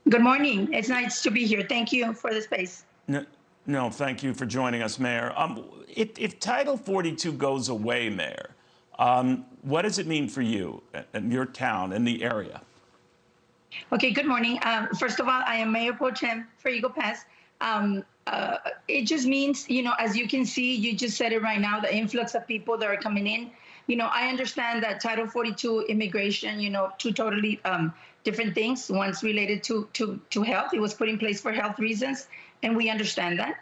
Good morning. It's nice to be here. Thank you for the space. No, no, thank you for joining us, Mayor. If Title 42 goes away, Mayor, what does it mean for you and your town and the area? Okay, good morning. First of all, I am Mayor Pro Tem for Eagle Pass. It just means, as you can see, you just said it right now, the influx of people that are coming in. I understand that Title 42 immigration, two totally different things. One's related to health. It was put in place for health reasons, and we understand that,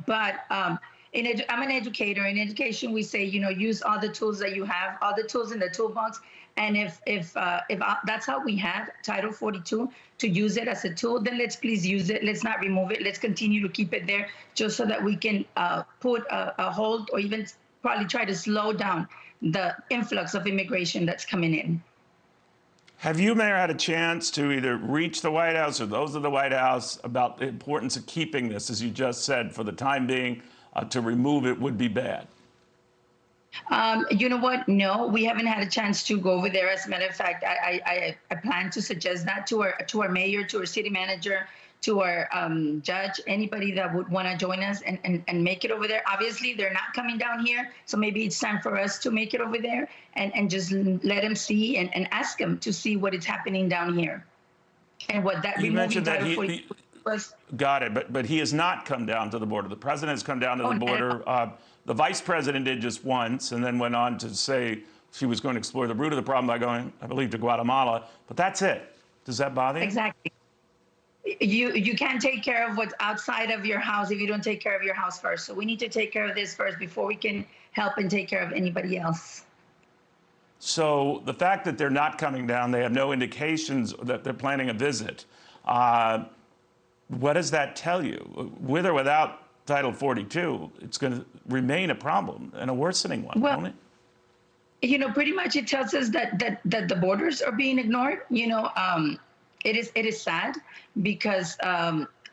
but I'm an educator. In education, we say, use all the tools that you have, all the tools in the toolbox. And if that's how we have Title 42 to use it as a tool, then let's please use it. Let's not remove it. Let's continue to keep it there just so that we can put a hold or even probably try to slow down the influx of immigration that's coming in. Have you, Mayor, had a chance to either reach the White House or those of the White House about the importance of keeping this, as you just said, for the time being, to remove it would be bad? You know what? No, we haven't had a chance to go over there. As a matter of fact, I plan to suggest that to our mayor, to our city manager, to our judge, anybody that would want to join us and make it over there. Obviously, they're not coming down here, so maybe it's time for us to make it over there and just let them see and ask them to see what is happening down here and what that you mentioned that he was. Got it, but he has not come down to the border. The president has come down to the border. The vice president did just once and then went on to say she was going to explore the root of the problem by going, I believe, to Guatemala. But that's it. Does that bother you? Exactly. You can't take care of what's outside of your house if you don't take care of your house first. So we need to take care of this first before we can help and take care of anybody else. So the fact that they're not coming down, they have no indications that they're planning a visit. What does that tell you? With or without Title 42, it's going to remain a problem and a worsening one, won't it? Pretty much it tells us that the borders are being ignored. It is sad because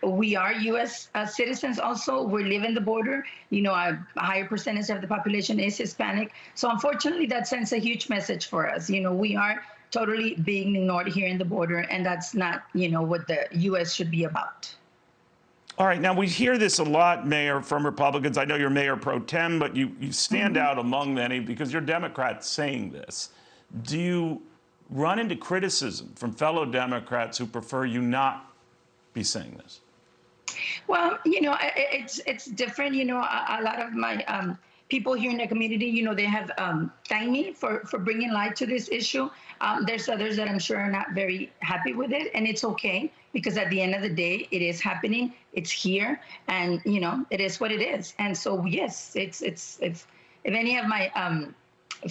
we are U.S. Citizens also. We live in the border. A higher percentage of the population is Hispanic. So unfortunately, that sends a huge message for us. We are totally being ignored here in the border, and that's not, what the U.S. should be about. All right. Now, we hear this a lot, Mayor, from Republicans. I know you're Mayor Pro Tem, but you stand out among many because you're Democrats saying this. Do you run into criticism from fellow Democrats who prefer you not be saying this? Well, it's different. A lot of my people here in the community, they have thanked me for bringing light to this issue. There's others that I'm sure are not very happy with it, and it's okay because at the end of the day, it is happening. It's here, and it is what it is. And so, yes, if any of my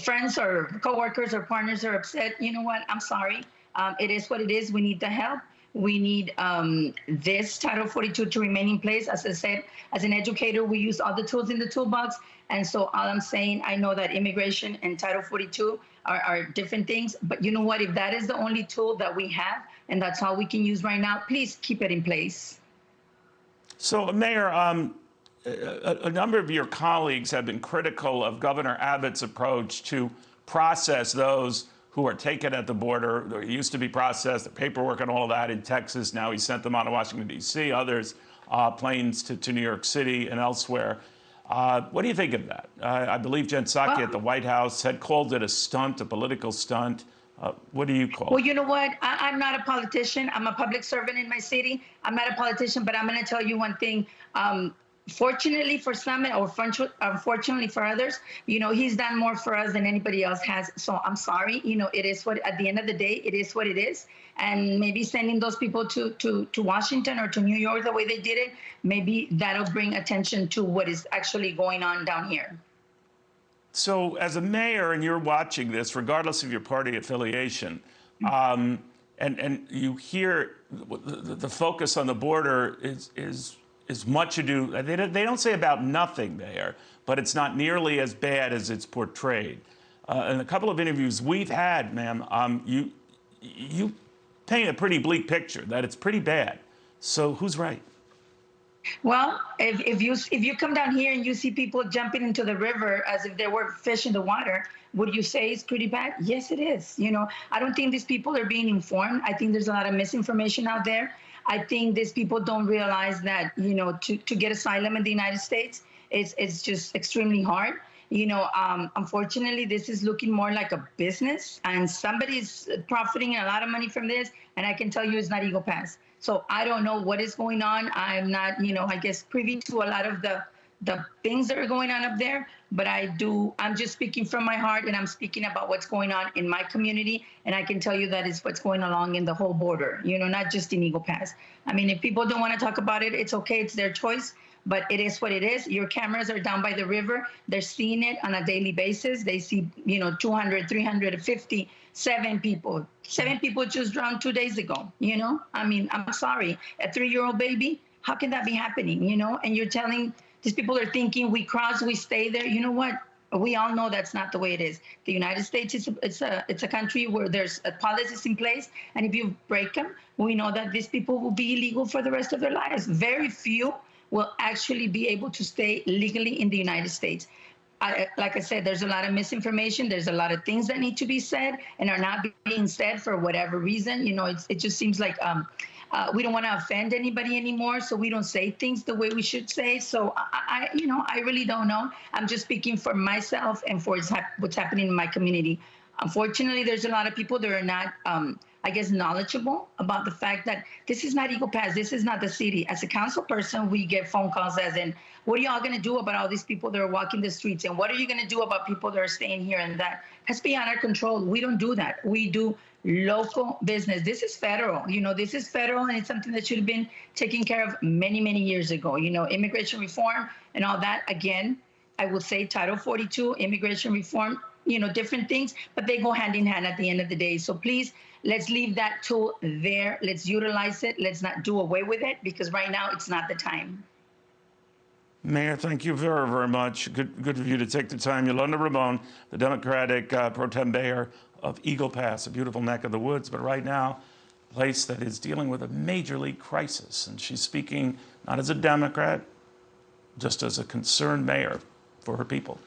friends or coworkers or partners are upset, you know what? I'm sorry. It is what it is. We need the help. We need this Title 42 to remain in place. As I said, as an educator, we use all the tools in the toolbox. And so all I'm saying, I know that immigration and Title 42 are different things. But you know what? If that is the only tool that we have, and that's all we can use right now, please keep it in place. So, Mayor, a number of your colleagues have been critical of Governor Abbott's approach to process those who are taken at the border. They used to be processed, the paperwork and all of that in Texas. Now he sent them on to Washington, D.C., others planes to New York City and elsewhere. What do you think of that? I believe Jen Psaki at the White House had called it a stunt, a political stunt. What do you call it? Well, you know what? I'm not a politician. I'm a public servant in my city. I'm not a politician, but I'm going to tell you one thing. Fortunately for some, or unfortunately for others, he's done more for us than anybody else has. So I'm sorry. It is what, at the end of the day, it is what it is. And maybe sending those people to Washington or to New York the way they did it, maybe that'll bring attention to what is actually going on down here. So as a mayor, and you're watching this, regardless of your party affiliation, and you hear the focus on the border is much ado. They don't say about nothing there, but it's not nearly as bad as it's portrayed. In a couple of interviews we've had, ma'am, you paint a pretty bleak picture that it's pretty bad. So who's right? Well, if you come down here and you see people jumping into the river as if there were fish in the water, would you say it's pretty bad? Yes, it is. I don't think these people are being informed. I think there's a lot of misinformation out there. I think these people don't realize that to get asylum in the United States, it's just extremely hard. Unfortunately, this is looking more like a business, and somebody's profiting a lot of money from this. And I can tell you, it's not Eagle Pass. So I don't know what is going on. I'm not, I guess, privy to a lot of the things that are going on up there. But I'm just speaking from my heart, and I'm speaking about what's going on in my community. And I can tell you that is what's going along in the whole border, not just in Eagle Pass. I mean, if people don't want to talk about it, it's okay. It's their choice. But it is what it is. Your cameras are down by the river. They're seeing it on a daily basis. They see, 200, 350, seven people. Seven people just drowned 2 days ago, I mean, I'm sorry. A 3-year-old baby, how can that be happening, And you're telling these people are thinking we cross, we stay there. You know what? We all know that's not the way it is. The United States it's a country where there's policies in place, and if you break them, we know that these people will be illegal for the rest of their lives. Very few will actually be able to stay legally in the United States. Like I said, there's a lot of misinformation. There's a lot of things that need to be said and are not being said for whatever reason. It just seems like we don't want to offend anybody anymore, so we don't say things the way we should say. So I really don't know. I'm just speaking for myself and for what's happening in my community. Unfortunately, there's a lot of people that are not, I guess, knowledgeable about the fact that this is not Eagle Pass. This is not the city. As a council person, we get phone calls as in, what are y'all going to do about all these people that are walking the streets? And what are you going to do about people that are staying here and that? That's beyond our control. We don't do that. We do local business. This is federal. This is federal, and it's something that should have been taken care of many, many years ago. Immigration reform and all that. Again, I will say Title 42, immigration reform, different things, but they go hand in hand at the end of the day. So please, let's leave that tool there. Let's utilize it. Let's not do away with it, because right now it's not the time. Mayor, thank you very, very much. Good of you to take the time. Yolanda Roman, the Democratic pro tem mayor of Eagle Pass, a beautiful neck of the woods, but right now, a place that is dealing with a major league crisis. And she's speaking not as a Democrat, just as a concerned mayor for her people.